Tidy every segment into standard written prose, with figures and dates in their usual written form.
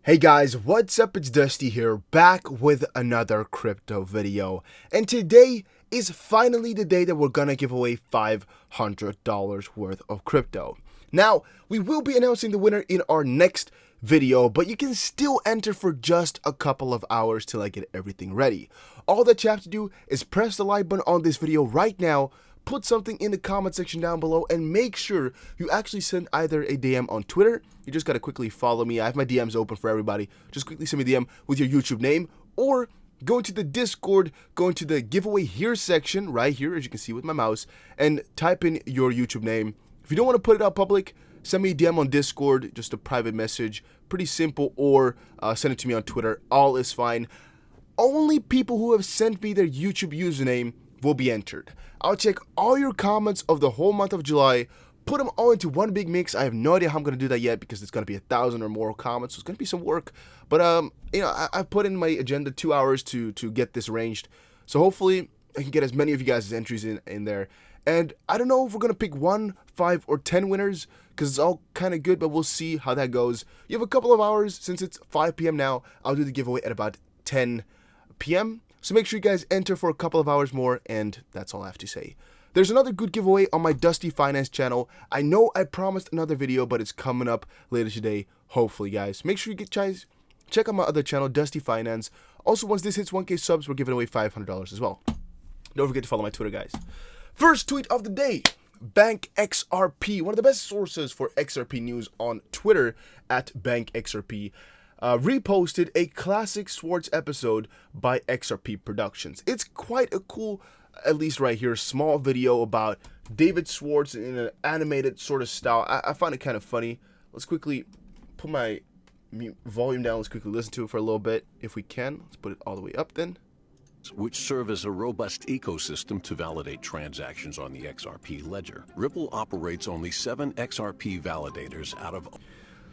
Hey guys, what's up? It's Dusty here, back with another crypto video. And today is finally the day that we're gonna give away $500 worth of crypto. Now, we will be announcing the winner in our next video, but you can still enter for just a couple of hours till I get everything ready. All that you have to do is press the like button on this video right now, put something in the comment section down below, and make sure you actually send either a DM on Twitter. You just gotta quickly follow me. I have my DMs open for everybody. Just quickly send me a DM with your YouTube name, or go into the Discord, go into the giveaway here section right here, as you can see with my mouse, and type in your YouTube name. If you don't want to put it out public, send me a DM on Discord, just a private message, pretty simple, or send it to me on Twitter. All is fine. Only people who have sent me their YouTube username will be entered. I'll check all your comments of the whole month of July, put them all into one big mix. I have no idea how I'm going to do that yet because it's going to be 1,000 or more comments, so it's going to be some work. But I put in my agenda 2 hours to get this arranged, so hopefully I can get as many of you guys' entries in there. And I don't know if we're going to pick 1, 5, or 10 winners because it's all kind of good, but we'll see how that goes. You have a couple of hours. Since it's 5 p.m. now, I'll do the giveaway at about 10 p.m. So make sure you guys enter for a couple of hours more, and that's all I have to say. There's another good giveaway on my Dusty Finance channel. I know I promised another video, but it's coming up later today, hopefully, guys. Make sure you check out my other channel, Dusty Finance. Also, once this hits 1K subs, we're giving away $500 as well. Don't forget to follow my Twitter, guys. First tweet of the day, Bank XRP, one of the best sources for XRP news on Twitter, at Bank XRP. Reposted a classic Swartz episode by XRP Productions. It's quite a cool, at least right here, small video about David Swartz in an animated sort of style. I find it kind of funny. Let's quickly put my volume down. Let's quickly listen to it for a little bit if we can. Let's put it all the way up then. Which serve as a robust ecosystem to validate transactions on the XRP ledger. Ripple operates only 7 XRP validators out of...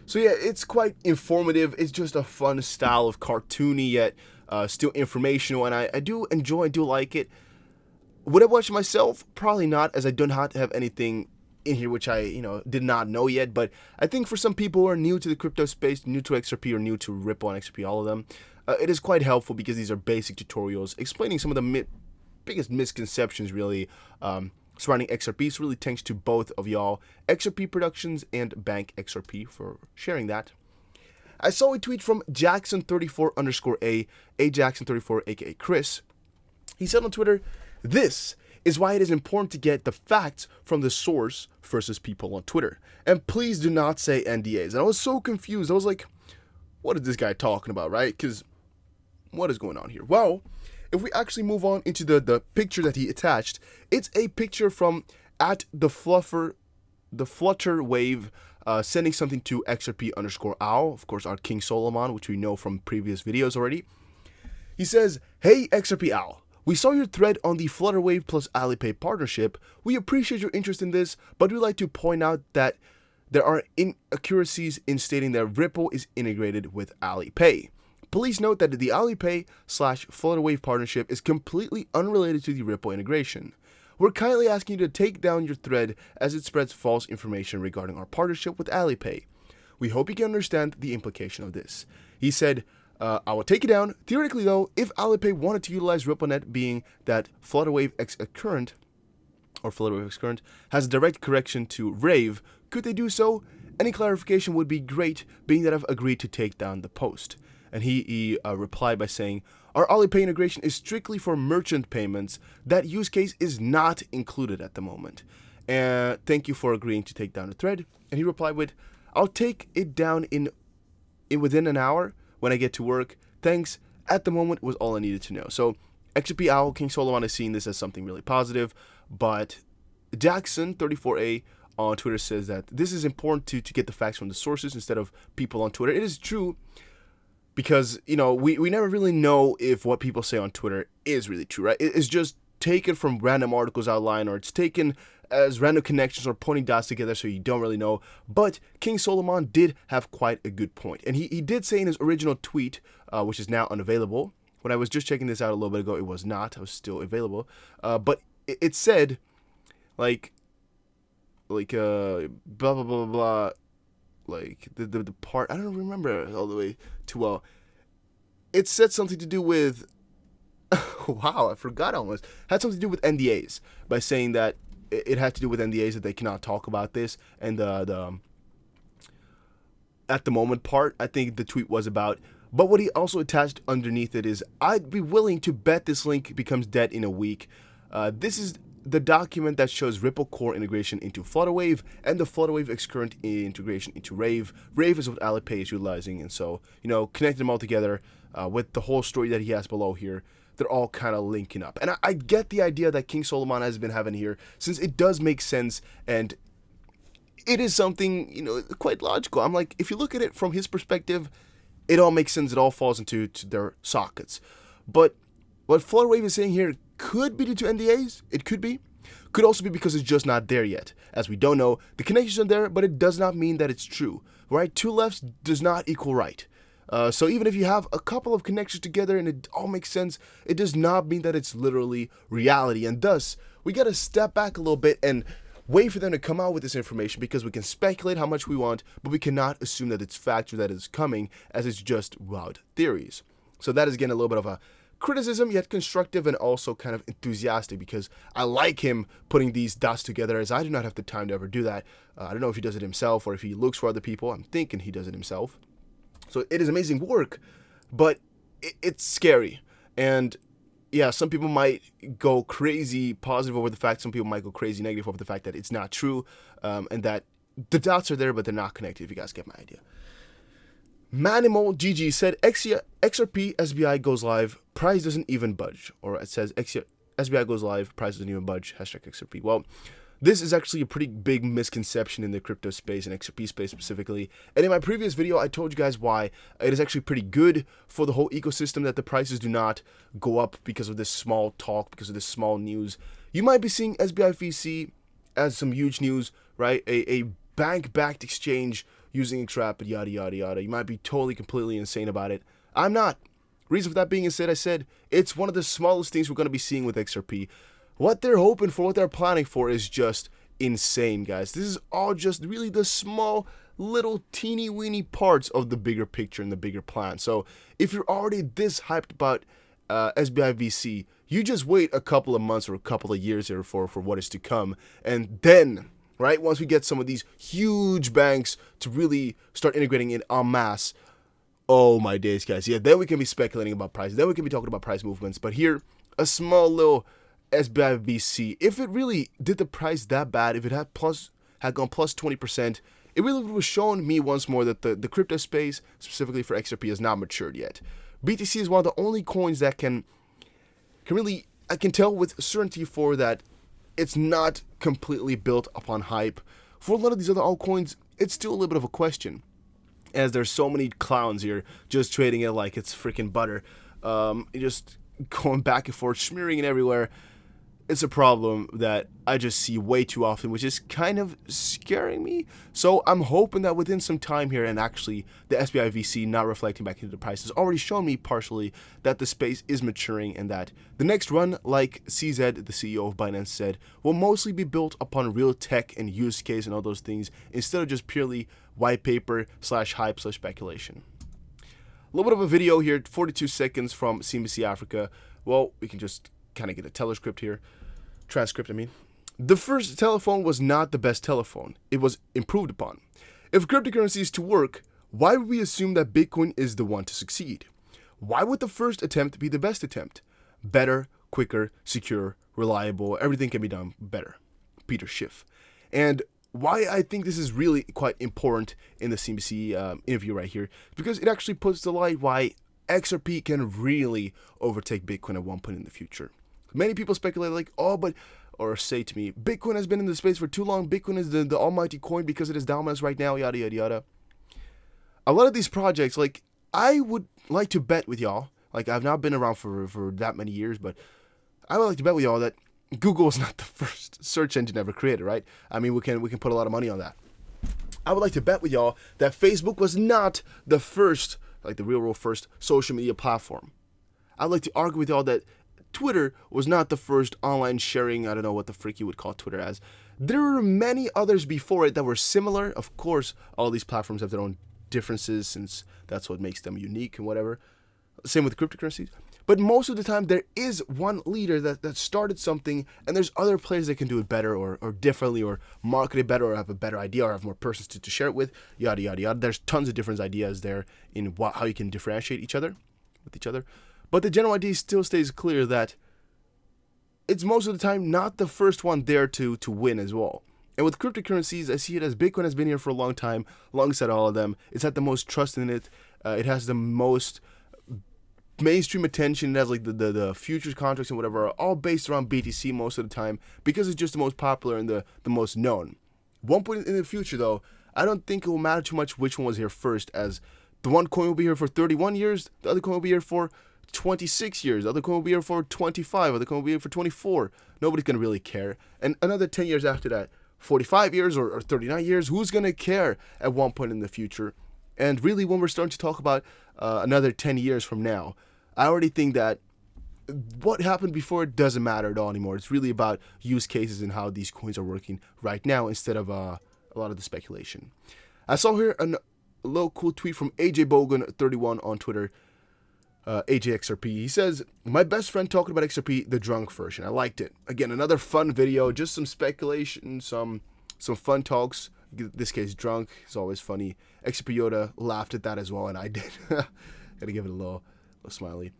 So yeah, it's quite informative. It's just a fun style of cartoony yet still informational, and I do enjoy, I do like it. Would I watch it myself? Probably not, as I do not have anything in here which I did not know yet. But I think for some people who are new to the crypto space, new to XRP or new to Ripple and XRP, all of them, it is quite helpful because these are basic tutorials explaining some of the biggest misconceptions really surrounding XRP. So really thanks to both of y'all, XRP Productions and Bank XRP, for sharing that. I saw a tweet from Jackson34_A, Jackson34, aka Chris. He said on Twitter, "This is why it is important to get the facts from the source versus people on Twitter. And please do not say NDAs." And I was so confused. I was like, what is this guy talking about, right? Because what is going on here? Well, if we actually move on into the picture that he attached, it's a picture from at the Flutter Wave sending something to XRP_owl, of course our King Solomon, which we know from previous videos already. He says, "Hey XRP Owl, we saw your thread on the Flutterwave plus Alipay partnership. We appreciate your interest in this, but we'd like to point out that there are inaccuracies in stating that Ripple is integrated with Alipay. Please note that the Alipay/Flutterwave partnership is completely unrelated to the Ripple integration. We're kindly asking you to take down your thread as it spreads false information regarding our partnership with Alipay. We hope you can understand the implication of this." He said, "I will take it down. Theoretically though, if Alipay wanted to utilize RippleNet, being that Flutterwave X Current has a direct correction to Rave, could they do so? Any clarification would be great, being that I've agreed to take down the post." And he replied by saying, "Our Alipay integration is strictly for merchant payments. That use case is not included at the moment. And thank you for agreeing to take down the thread." And he replied with, "I'll take it down in within an hour when I get to work. Thanks. At the moment," was all I needed to know. So XRP Owl, King Solomon, is seeing this as something really positive, but Jackson34A on Twitter says that this is important to get the facts from the sources instead of people on Twitter. It is true, because we never really know if what people say on Twitter is really true, right? It's just taken from random articles outlined, or it's taken as random connections or pointing dots together, so you don't really know. But King Solomon did have quite a good point, and he did say in his original tweet, which is now unavailable. When I was just checking this out a little bit ago, it was not. It was still available, but it said like blah blah blah blah. like the part, I don't remember all the way too well. It said something to do with wow, I forgot almost. Had something to do with NDAs by saying that it had to do with NDAs that they cannot talk about this, and the at the moment part, I think the tweet was about. But what he also attached underneath it is, I'd be willing to bet this link becomes dead in a week. This is the document that shows Ripple core integration into Flutterwave and the Flutterwave Xcurrent integration into Rave. Rave is what Alipay is utilizing, and so, you know, connecting them all together with the whole story that he has below here, they're all kind of linking up. And I get the idea that King Solomon has been having here, since it does make sense, and it is something, you know, quite logical. I'm like, if you look at it from his perspective, it all makes sense. It all falls into their sockets. But what Flutterwave is saying here could be due to NDAs. It could be. Could also be because it's just not there yet. As we don't know, the connections are there, but it does not mean that it's true. Right? Two lefts does not equal right. So even if you have a couple of connections together and it all makes sense, it does not mean that it's literally reality. And thus, we got to step back a little bit and wait for them to come out with this information, because we can speculate how much we want, but we cannot assume that it's fact or that it's coming, as it's just wild theories. So that is, again, a little bit of a criticism, yet constructive and also kind of enthusiastic, because I like him putting these dots together, as I do not have the time to ever do that. I don't know if he does it himself or if he looks for other people. I'm thinking he does it himself. So it is amazing work, but it's scary. And yeah, some people might go crazy positive over the fact, some people might go crazy negative over the fact that it's not true, and that the dots are there, but they're not connected, if you guys get my idea. Manimal GG said, XRP SBI goes live, price doesn't even budge. Or it says, SBI goes live, price doesn't even budge, hashtag XRP. Well, this is actually a pretty big misconception in the crypto space and XRP space specifically. And in my previous video, I told you guys why it is actually pretty good for the whole ecosystem that the prices do not go up because of this small talk, because of this small news. You might be seeing SBI VC as some huge news, right? A bank-backed exchange using XRP, yada, yada, yada. You might be totally, completely insane about it. I'm not. Reason for that being said, I said, it's one of the smallest things we're going to be seeing with XRP. What they're hoping for, what they're planning for is just insane, guys. This is all just really the small, little, teeny-weeny parts of the bigger picture and the bigger plan. So if you're already this hyped about SBI VC, you just wait a couple of months or a couple of years here for what is to come. And then, right, once we get some of these huge banks to really start integrating it en masse, oh my days, guys. Yeah, then we can be speculating about prices. Then we can be talking about price movements. But here, a small little SBI VC, if it really did the price that bad, if it had gone plus 20%, it really would have shown me once more that the crypto space, specifically for XRP, has not matured yet. BTC is one of the only coins that can really, I can tell with certainty for that it's not completely built upon hype. For a lot of these other altcoins, it's still a little bit of a question, as there's so many clowns here just trading it like it's freaking butter, just going back and forth, smearing it everywhere. It's a problem that I just see way too often, which is kind of scaring me. So I'm hoping that within some time here, and actually the SBI VC not reflecting back into the price has already shown me partially that the space is maturing, and that the next run, like CZ, the CEO of Binance, said, will mostly be built upon real tech and use case and all those things, instead of just purely white paper / hype / speculation. A little bit of a video here, 42 seconds from CNBC Africa. Well, we can just kind of get a transcript, I mean. The first telephone was not the best telephone. It was improved upon. If cryptocurrency is to work, why would we assume that Bitcoin is the one to succeed? Why would the first attempt be the best attempt? Better, quicker, secure, reliable, everything can be done better. Peter Schiff. And why I think this is really quite important in the CNBC interview right here, because it actually puts to light why XRP can really overtake Bitcoin at one point in the future. Many people speculate like, or say to me, Bitcoin has been in the space for too long. Bitcoin is the almighty coin because it is dominance right now, yada, yada, yada. A lot of these projects, like, I would like to bet with y'all, like, I've not been around for that many years, but I would like to bet with y'all that Google is not the first search engine ever created, right? I mean, we can put a lot of money on that. I would like to bet with y'all that Facebook was not the first, like the real world first social media platform. I would like to argue with y'all that Twitter was not the first online sharing, I don't know what the frick you would call Twitter as, There were many others before it that were similar. Of course, all these platforms have their own differences since that's what makes them unique and whatever. Same with cryptocurrencies. But most of the time, there is one leader that started something, and there's other players that can do it better or differently or market it better or have a better idea or have more persons to share it with, yada, yada, yada. There's tons of different ideas there in how you can differentiate each other with each other. But the general idea still stays clear that it's most of the time not the first one there to win as well. And with cryptocurrencies, I see it as Bitcoin has been here for a long time, alongside all of them. It's had the most trust in it. It has the most mainstream attention. It has like the futures contracts and whatever are all based around BTC most of the time because it's just the most popular and the most known. One point in the future though, I don't think it will matter too much which one was here first, as the one coin will be here for 31 years, the other coin will be here for 26 years, the other coin will be here for 25, the other coin will be here for 24. Nobody's going to really care. And another 10 years after that, 45 years or 39 years, who's going to care at one point in the future? And really, when we're starting to talk about another 10 years from now, I already think that what happened before it doesn't matter at all anymore. It's really about use cases and how these coins are working right now instead of a lot of the speculation. I saw here a little cool tweet from AJ Bogan31 on Twitter. AJXRP. He says, my best friend talking about XRP, the drunk version. I liked it. Again, another fun video, just some speculation, some fun talks. In this case, drunk is always funny. XRP Yoda laughed at that as well, and I did. Gotta give it a little smiley.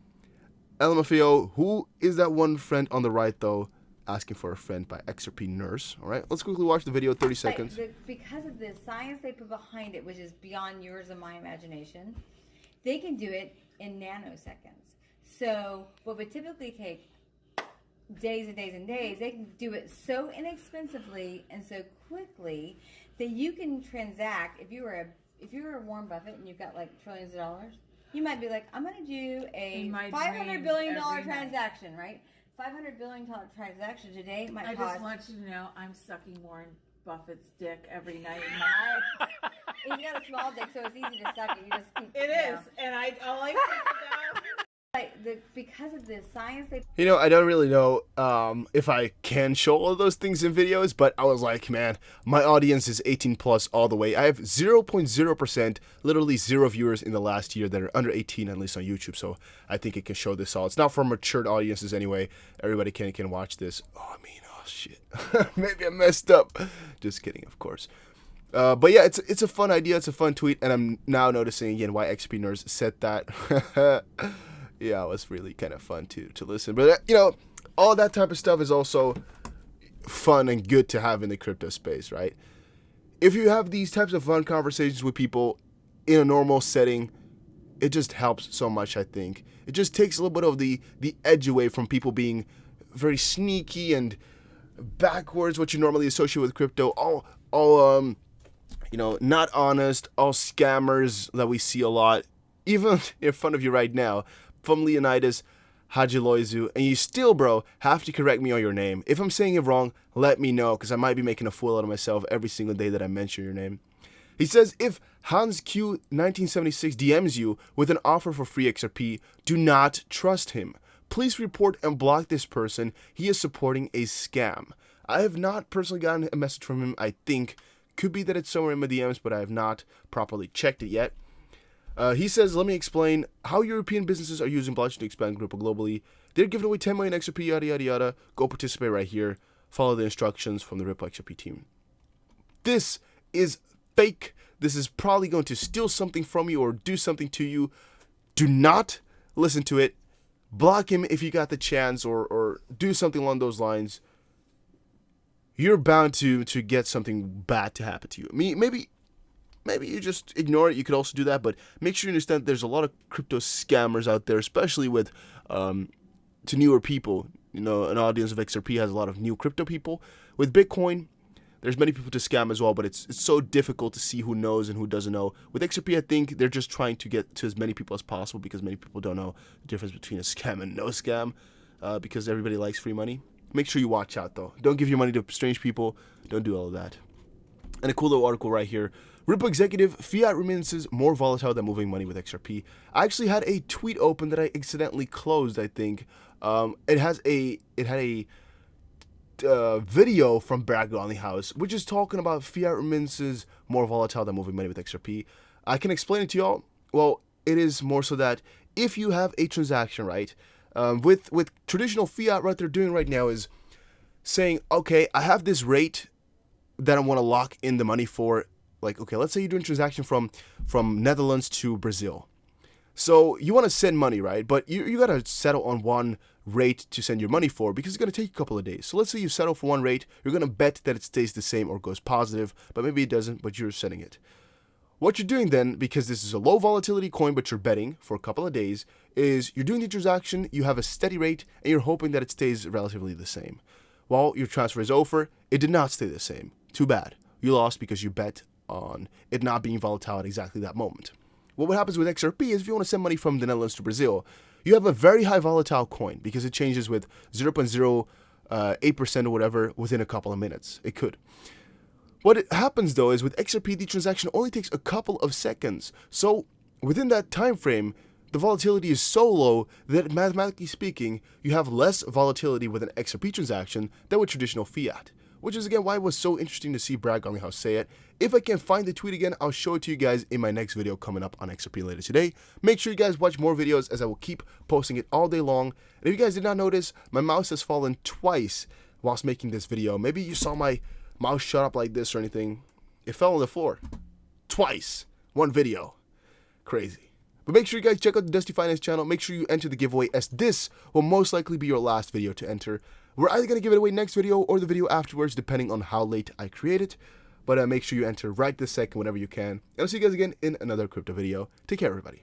LMFAO, who is that one friend on the right, though? Asking for a friend by XRP Nurse. All right, let's quickly watch the video, 30 seconds. Because of the science they put behind it, which is beyond yours and my imagination, they can do it in nanoseconds. So what would typically take days and days and days, they can do it so inexpensively and so quickly that you can transact. If you were a Warren Buffett and you've got like trillions of dollars, you might be like, I'm going to do a $500 billion transaction, right? $500 billion transaction today might cost. I just want you to know I'm sucking Warren Buffett's dick every night in my life. He's got a small dick, so it's easy to suck it. You just keep, It is, and all I think about. Because of the science they. You know, I don't really know if I can show all of those things in videos, but I was like, man, my audience is 18 plus all the way. I have 0.0%, literally 0 viewers in the last year that are under 18, at least on YouTube. So I think it can show this all. It's not for matured audiences anyway. Everybody can watch this. Oh shit. Maybe I messed up. Just kidding, of course. But yeah, it's a fun idea. It's a fun tweet, and I'm now noticing again why XP Nerds said that. Yeah, it was really kind of fun to listen. But you know, all that type of stuff is also fun and good to have in the crypto space, right? If you have these types of fun conversations with people in a normal setting, it just helps so much. I think it just takes a little bit of the edge away from people being very sneaky and backwards, what you normally associate with crypto. All you know, not honest, all scammers that we see a lot, even in front of you right now, from Leonidas Hajiloizu, and you still, bro, have to correct me on your name. If I'm saying it wrong, let me know, because I might be making a fool out of myself every single day that I mention your name. He says, if Hans Q1976 DMs you with an offer for free XRP, do not trust him. Please report and block this person. He is supporting a scam. I have not personally gotten a message from him. I think could be that it's somewhere in my DMs, but I have not properly checked it yet. He says, let me explain how European businesses are using blockchain to expand crypto globally. They're giving away 10 million XRP, yada, yada, yada. Go participate right here. Follow the instructions from the Ripple XRP team. This is fake. This is probably going to steal something from you or do something to you. Do not listen to it. Block him if you got the chance, or do something along those lines. You're bound to get something bad to happen to you. Maybe you just ignore it. You could also do that, but make sure you understand there's a lot of crypto scammers out there, especially with to newer people. You know, an audience of XRP has a lot of new crypto people. With Bitcoin, there's many people to scam as well, but it's so difficult to see who knows and who doesn't know. With XRP, I think they're just trying to get to as many people as possible because many people don't know the difference between a scam and no scam, because everybody likes free money. Make sure you watch out, though. Don't give your money to strange people. Don't do all of that. And a cool little article right here. Ripple executive, fiat remittances more volatile than moving money with XRP. I actually had a tweet open that I accidentally closed, I think. It had a video from Brad House, which is talking about fiat remittances more volatile than moving money with XRP. I can explain it to y'all. Well, it is more so that if you have a transaction, right, with traditional fiat, what they're doing right now is saying, okay, I have this rate that I want to lock in the money for. Like, okay, let's say you're doing a transaction from Netherlands to Brazil. So you want to send money, right? But you got to settle on one rate to send your money for, because it's going to take a couple of days. So let's say you settle for one rate. You're going to bet that it stays the same or goes positive, but maybe it doesn't, but you're sending it. What you're doing then, because this is a low volatility coin, but you're betting for a couple of days, is you're doing the transaction, you have a steady rate, and you're hoping that it stays relatively the same. Well, your transfer is over. It did not stay the same. Too bad. You lost because you bet on it not being volatile at exactly that moment. What happens with XRP is if you want to send money from the Netherlands to Brazil, you have a very high volatile coin because it changes with 0.08% or whatever within a couple of minutes. It could. What happens though is with XRP, the transaction only takes a couple of seconds. So within that time frame, the volatility is so low that mathematically speaking, you have less volatility with an XRP transaction than with traditional fiat. Which is again why it was so interesting to see Brad House say it. If I can find the tweet again, I'll show it to you guys in my next video coming up on XRP later today. Make sure you guys watch more videos as I will keep posting it all day long. And if you guys did not notice, my mouse has fallen twice whilst making this video. Maybe you saw my mouse shut up like this or anything. It fell on the floor. Twice. One video. Crazy. But make sure you guys check out the Dusty Finance channel. Make sure you enter the giveaway, as this will most likely be your last video to enter. We're either going to give it away next video or the video afterwards, depending on how late I create it. But make sure you enter right this second whenever you can. And I'll see you guys again in another crypto video. Take care, everybody.